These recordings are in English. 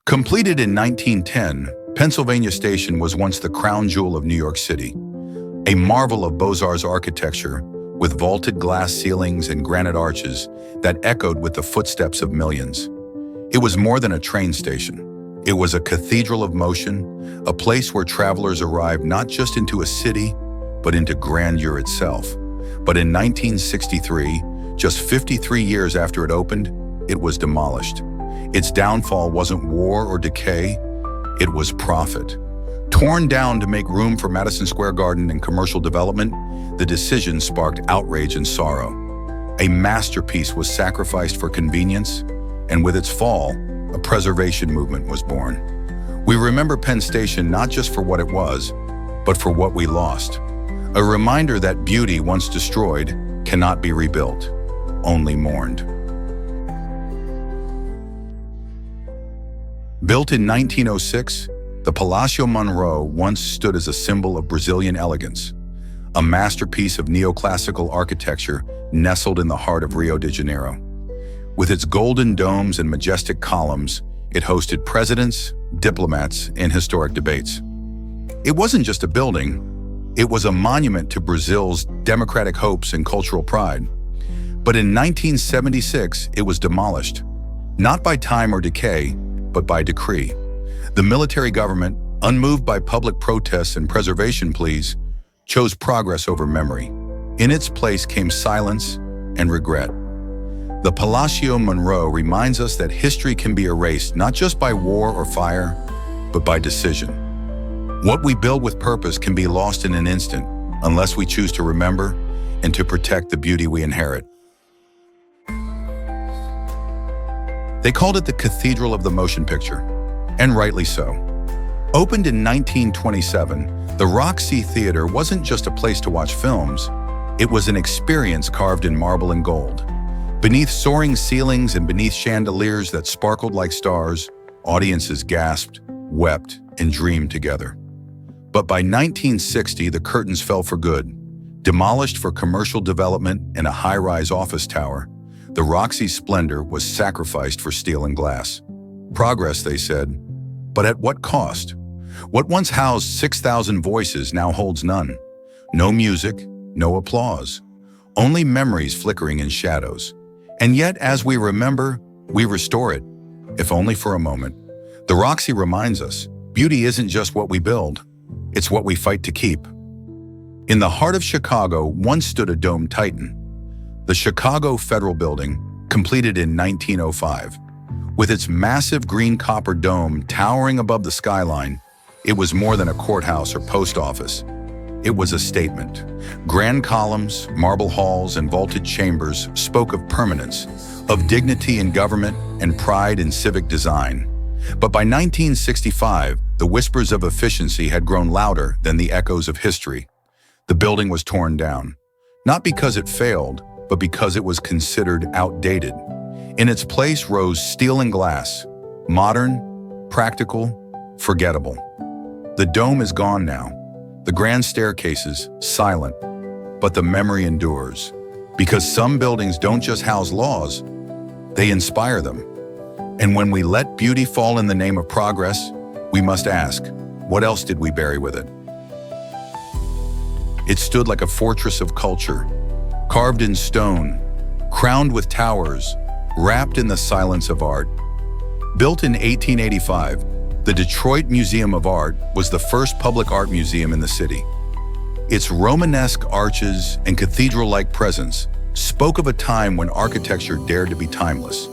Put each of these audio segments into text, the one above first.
Completed in 1910, Pennsylvania Station was once the crown jewel of New York City, a marvel of Beaux-Arts architecture with vaulted glass ceilings and granite arches that echoed with the footsteps of millions. It was more than a train station. It was a cathedral of motion, a place where travelers arrived not just into a city, but into grandeur itself. But in 1963, just 53 years after it opened, it was demolished. Its downfall wasn't war or decay, it was profit. Torn down to make room for Madison Square Garden and commercial development, the decision sparked outrage and sorrow. A masterpiece was sacrificed for convenience, and with its fall, a preservation movement was born. We remember Penn Station not just for what it was, but for what we lost. A reminder that beauty once destroyed cannot be rebuilt, only mourned. Built in 1906, the Palácio Monroe once stood as a symbol of Brazilian elegance, a masterpiece of neoclassical architecture nestled in the heart of Rio de Janeiro. With its golden domes and majestic columns, it hosted presidents, diplomats, and historic debates. It wasn't just a building, it was a monument to Brazil's democratic hopes and cultural pride. But in 1976, it was demolished, not by time or decay, but by decree. The military government, unmoved by public protests and preservation pleas, chose progress over memory. In its place came silence and regret. The Palácio Monroe reminds us that history can be erased not just by war or fire, but by decision. What we build with purpose can be lost in an instant unless we choose to remember and to protect the beauty we inherit. They called it the Cathedral of the Motion Picture, and rightly so. Opened in 1927, the Roxy Theater wasn't just a place to watch films, it was an experience carved in marble and gold. Beneath soaring ceilings and beneath chandeliers that sparkled like stars, audiences gasped, wept, and dreamed together. But by 1960, the curtains fell for good. Demolished for commercial development and a high-rise office tower, the Roxy's splendor was sacrificed for steel and glass. Progress, they said, but at what cost? What once housed 6,000 voices now holds none. No music, no applause, only memories flickering in shadows. And yet, as we remember, we restore it, if only for a moment. The Roxy reminds us, beauty isn't just what we build, it's what we fight to keep. In the heart of Chicago once stood a domed titan, the Chicago Federal Building, completed in 1905. With its massive green copper dome towering above the skyline, it was more than a courthouse or post office. It was a statement. Grand columns, marble halls, and vaulted chambers spoke of permanence, of dignity in government and pride in civic design. But by 1965, the whispers of efficiency had grown louder than the echoes of history. The building was torn down, not because it failed, but because it was considered outdated. In its place rose steel and glass, modern, practical, forgettable. The dome is gone now. The grand staircases, silent, but the memory endures. Because some buildings don't just house laws, they inspire them. And when we let beauty fall in the name of progress, we must ask, what else did we bury with it? It stood like a fortress of culture, carved in stone, crowned with towers, wrapped in the silence of art. Built in 1885, the Detroit Museum of Art was the first public art museum in the city. Its Romanesque arches and cathedral-like presence spoke of a time when architecture dared to be timeless.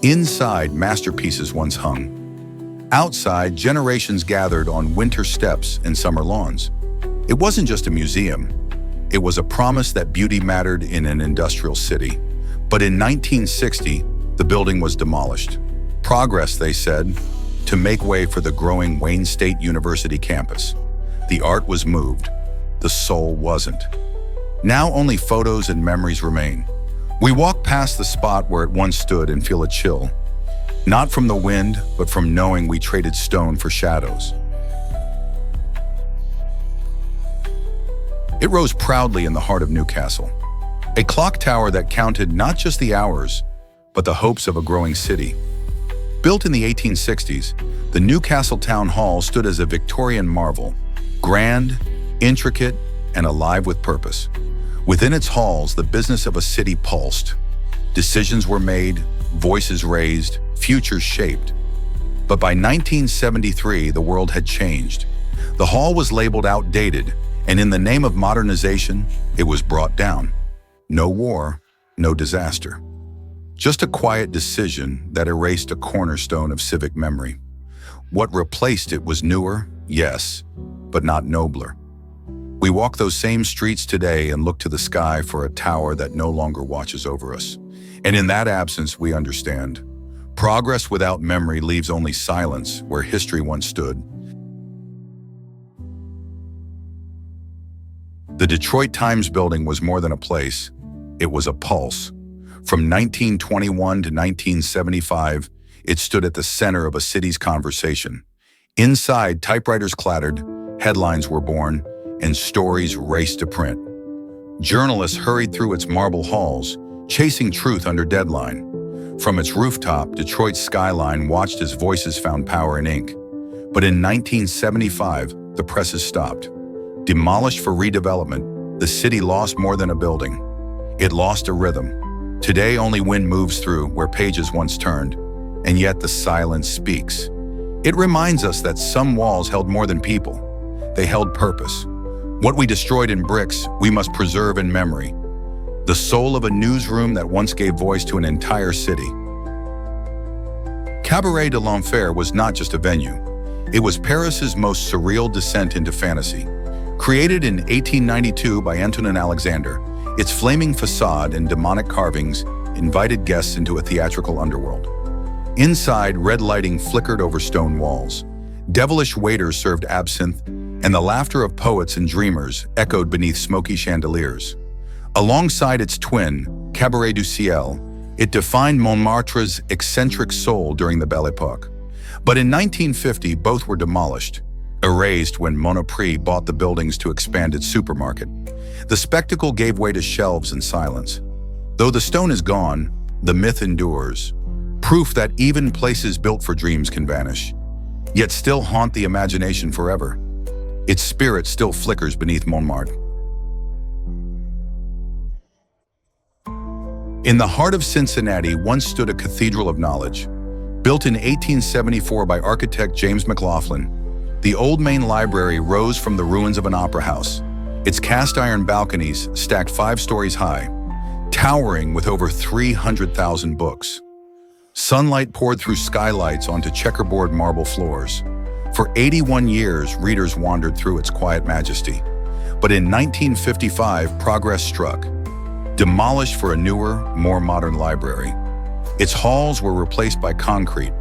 Inside, masterpieces once hung. Outside, generations gathered on winter steps and summer lawns. It wasn't just a museum. It was a promise that beauty mattered in an industrial city. But in 1960, the building was demolished. Progress, they said, to make way for the growing Wayne State University campus. The art was moved. The soul wasn't. Now only photos and memories remain. We walk past the spot where it once stood and feel a chill. Not from the wind, but from knowing we traded stone for shadows. It rose proudly in the heart of Newcastle, a clock tower that counted not just the hours, but the hopes of a growing city. Built in the 1860s, the Newcastle Town Hall stood as a Victorian marvel, grand, intricate, and alive with purpose. Within its halls, the business of a city pulsed. Decisions were made, voices raised, futures shaped. But by 1973, the world had changed. The hall was labeled outdated, and in the name of modernization, it was brought down. No war, no disaster. Just a quiet decision that erased a cornerstone of civic memory. What replaced it was newer, yes, but not nobler. We walk those same streets today and look to the sky for a tower that no longer watches over us. And in that absence, we understand. Progress without memory leaves only silence where history once stood. The Detroit Times building was more than a place. It was a pulse. From 1921 to 1975, it stood at the center of a city's conversation. Inside, typewriters clattered, headlines were born, and stories raced to print. Journalists hurried through its marble halls, chasing truth under deadline. From its rooftop, Detroit's skyline watched as voices found power in ink. But in 1975, the presses stopped. Demolished for redevelopment, the city lost more than a building. It lost a rhythm. Today, only wind moves through where pages once turned, and yet the silence speaks. It reminds us that some walls held more than people. They held purpose. What we destroyed in bricks, we must preserve in memory. The soul of a newsroom that once gave voice to an entire city. Cabaret de l'Enfer was not just a venue. It was Paris's most surreal descent into fantasy. Created in 1892 by Antonin Alexander, its flaming facade and demonic carvings invited guests into a theatrical underworld. Inside, red lighting flickered over stone walls. Devilish waiters served absinthe, and the laughter of poets and dreamers echoed beneath smoky chandeliers. Alongside its twin, Cabaret du Ciel, it defined Montmartre's eccentric soul during the Belle Époque. But in 1950, both were demolished, erased when Monoprix bought the buildings to expand its supermarket. The spectacle gave way to shelves and silence. Though the stone is gone, the myth endures, proof that even places built for dreams can vanish, yet still haunt the imagination forever. Its spirit still flickers beneath Montmartre. In the heart of Cincinnati once stood a cathedral of knowledge. Built in 1874 by architect James McLaughlin, the old main library rose from the ruins of an opera house. Its cast-iron balconies stacked 5 stories high, towering with over 300,000 books. Sunlight poured through skylights onto checkerboard marble floors. For 81 years, readers wandered through its quiet majesty. But in 1955, progress struck. Demolished for a newer, more modern library. Its halls were replaced by concrete.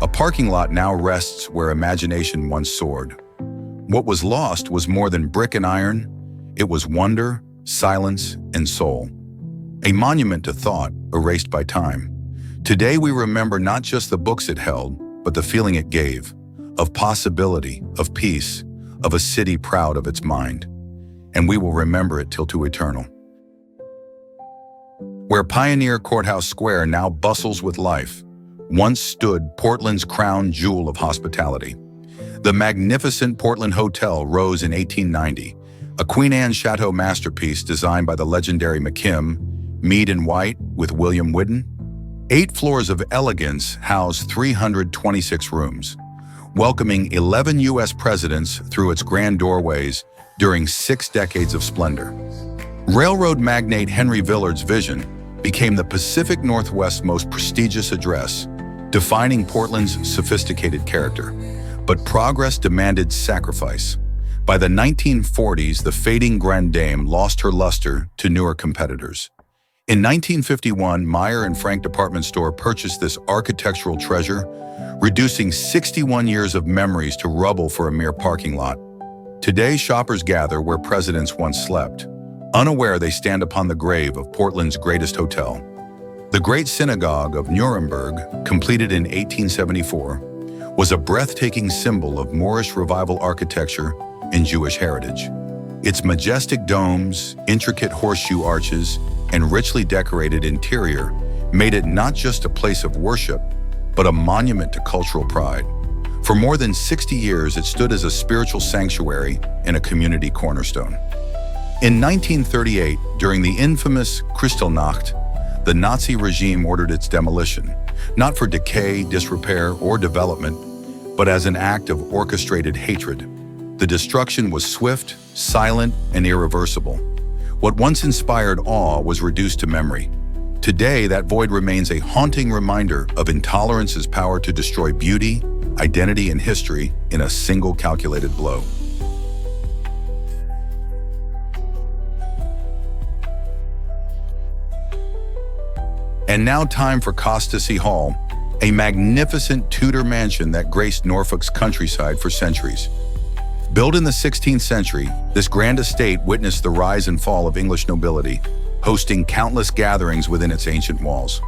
A parking lot now rests where imagination once soared. What was lost was more than brick and iron. It was wonder, silence, and soul. A monument to thought, erased by time. Today we remember not just the books it held, but the feeling it gave, of possibility, of peace, of a city proud of its mind. And we will remember it till to eternal. Where Pioneer Courthouse Square now bustles with life, once stood Portland's crown jewel of hospitality. The magnificent Portland Hotel rose in 1890, a Queen Anne Chateau masterpiece designed by the legendary McKim, Mead and White with William Whidden. 8 floors of elegance house 326 rooms, welcoming 11 U.S. presidents through its grand doorways during 6 decades of splendor. Railroad magnate Henry Villard's vision became the Pacific Northwest's most prestigious address, defining Portland's sophisticated character. But progress demanded sacrifice. By the 1940s, the fading Grande Dame lost her luster to newer competitors. In 1951, Meyer and Frank department store purchased this architectural treasure, reducing 61 years of memories to rubble for a mere parking lot. Today, shoppers gather where presidents once slept. Unaware, they stand upon the grave of Portland's greatest hotel. The Great Synagogue of Nuremberg, completed in 1874, was a breathtaking symbol of Moorish revival architecture and Jewish heritage. Its majestic domes, intricate horseshoe arches, and richly decorated interior made it not just a place of worship, but a monument to cultural pride. For more than 60 years, it stood as a spiritual sanctuary and a community cornerstone. In 1938, during the infamous Kristallnacht, the Nazi regime ordered its demolition, not for decay, disrepair, or development, but as an act of orchestrated hatred. The destruction was swift, silent, and irreversible. What once inspired awe was reduced to memory. Today, that void remains a haunting reminder of intolerance's power to destroy beauty, identity, and history in a single calculated blow. And now time for Costessey Hall, a magnificent Tudor mansion that graced Norfolk's countryside for centuries. Built in the 16th century, this grand estate witnessed the rise and fall of English nobility, hosting countless gatherings within its ancient walls.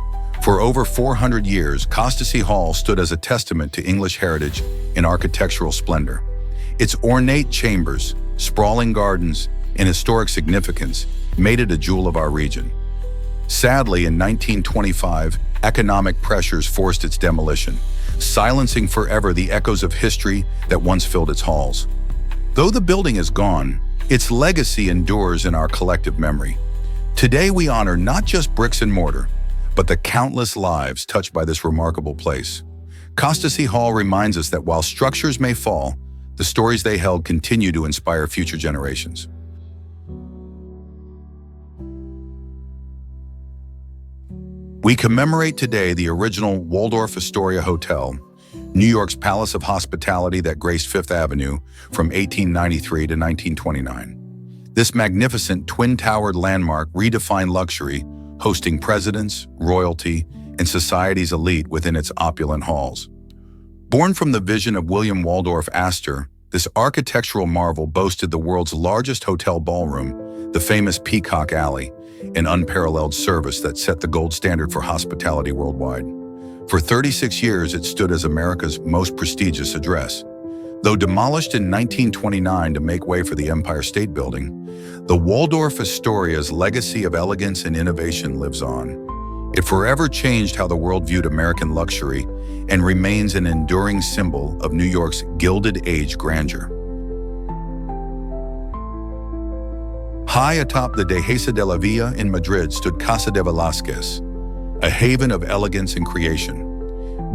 For over 400 years, Costessey Hall stood as a testament to English heritage and architectural splendor. Its ornate chambers, sprawling gardens, and historic significance made it a jewel of our region. Sadly, in 1925, economic pressures forced its demolition, silencing forever the echoes of history that once filled its halls. Though the building is gone, its legacy endures in our collective memory. Today we honor not just bricks and mortar, but the countless lives touched by this remarkable place. Costessey Hall reminds us that while structures may fall, the stories they held continue to inspire future generations. We commemorate today the original Waldorf Astoria Hotel, New York's palace of hospitality that graced Fifth Avenue from 1893 to 1929. This magnificent twin-towered landmark redefined luxury, hosting presidents, royalty, and society's elite within its opulent halls. Born from the vision of William Waldorf Astor, this architectural marvel boasted the world's largest hotel ballroom, the famous Peacock Alley, an unparalleled service that set the gold standard for hospitality worldwide. For 36 years, it stood as America's most prestigious address. Though demolished in 1929 to make way for the Empire State Building, the Waldorf Astoria's legacy of elegance and innovation lives on. It forever changed how the world viewed American luxury and remains an enduring symbol of New York's Gilded Age grandeur. High atop the Dehesa de la Villa in Madrid stood Casa de Velázquez, a haven of elegance and creation.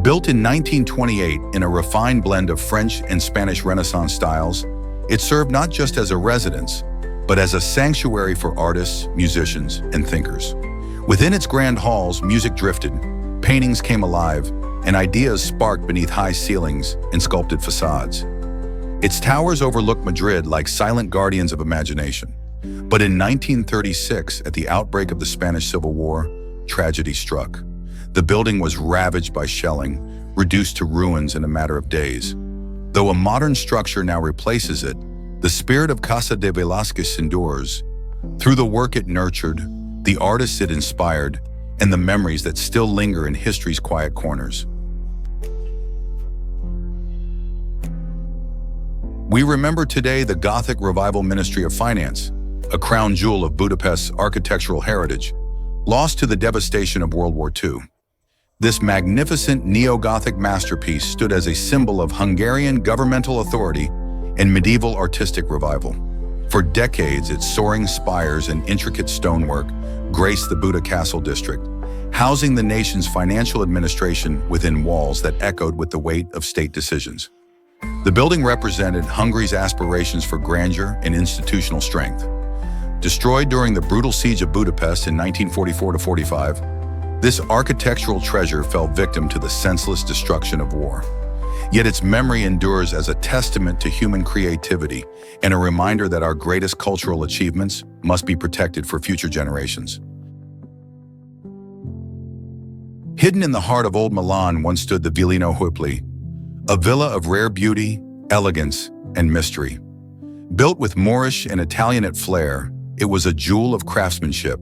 Built in 1928 in a refined blend of French and Spanish Renaissance styles, it served not just as a residence, but as a sanctuary for artists, musicians, and thinkers. Within its grand halls, music drifted, paintings came alive, and ideas sparked beneath high ceilings and sculpted facades. Its towers overlooked Madrid like silent guardians of imagination. But in 1936, at the outbreak of the Spanish Civil War, tragedy struck. The building was ravaged by shelling, reduced to ruins in a matter of days. Though a modern structure now replaces it, the spirit of Casa de Velázquez endures. Through the work it nurtured, the artists it inspired, and the memories that still linger in history's quiet corners. We remember today the Gothic Revival Ministry of Finance, a crown jewel of Budapest's architectural heritage, lost to the devastation of World War II. This magnificent neo-Gothic masterpiece stood as a symbol of Hungarian governmental authority and medieval artistic revival. For decades, its soaring spires and intricate stonework graced the Buda Castle district, housing the nation's financial administration within walls that echoed with the weight of state decisions. The building represented Hungary's aspirations for grandeur and institutional strength. Destroyed during the brutal siege of Budapest in 1944-45, this architectural treasure fell victim to the senseless destruction of war. Yet its memory endures as a testament to human creativity and a reminder that our greatest cultural achievements must be protected for future generations. Hidden in the heart of Old Milan once stood the Villino Huipli, a villa of rare beauty, elegance, and mystery. Built with Moorish and Italianate flair, it was a jewel of craftsmanship,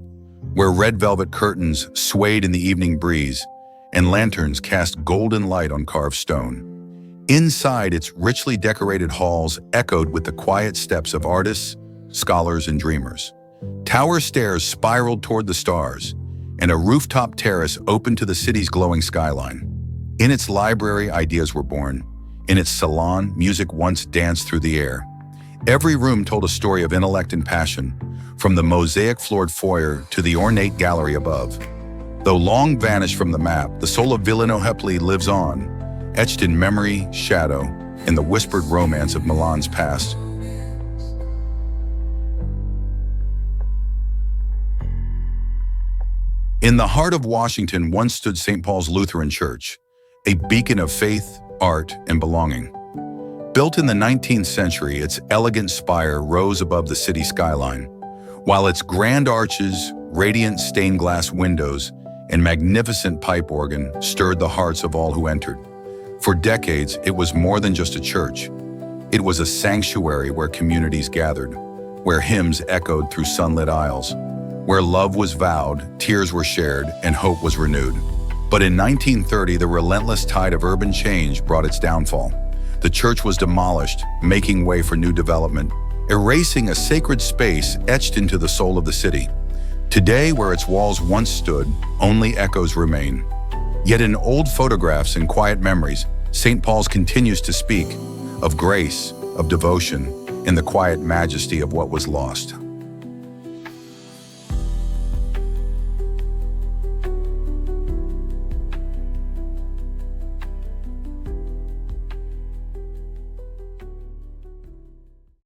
where red velvet curtains swayed in the evening breeze and lanterns cast golden light on carved stone. Inside, its richly decorated halls echoed with the quiet steps of artists, scholars, and dreamers. Tower stairs spiraled toward the stars, and a rooftop terrace opened to the city's glowing skyline. In its library, ideas were born. In its salon, music once danced through the air. Every room told a story of intellect and passion, from the mosaic-floored foyer to the ornate gallery above. Though long vanished from the map, the soul of Villeneuve lives on, etched in memory, shadow, and the whispered romance of Milan's past. In the heart of Washington once stood St. Paul's Lutheran Church, a beacon of faith, art, and belonging. Built in the 19th century, its elegant spire rose above the city skyline, while its grand arches, radiant stained glass windows, and magnificent pipe organ stirred the hearts of all who entered. For decades, it was more than just a church. It was a sanctuary where communities gathered, where hymns echoed through sunlit aisles, where love was vowed, tears were shared, and hope was renewed. But in 1930, the relentless tide of urban change brought its downfall. The church was demolished, making way for new development, erasing a sacred space etched into the soul of the city. Today, where its walls once stood, only echoes remain. Yet in old photographs and quiet memories, St. Paul's continues to speak of grace, of devotion, and the quiet majesty of what was lost.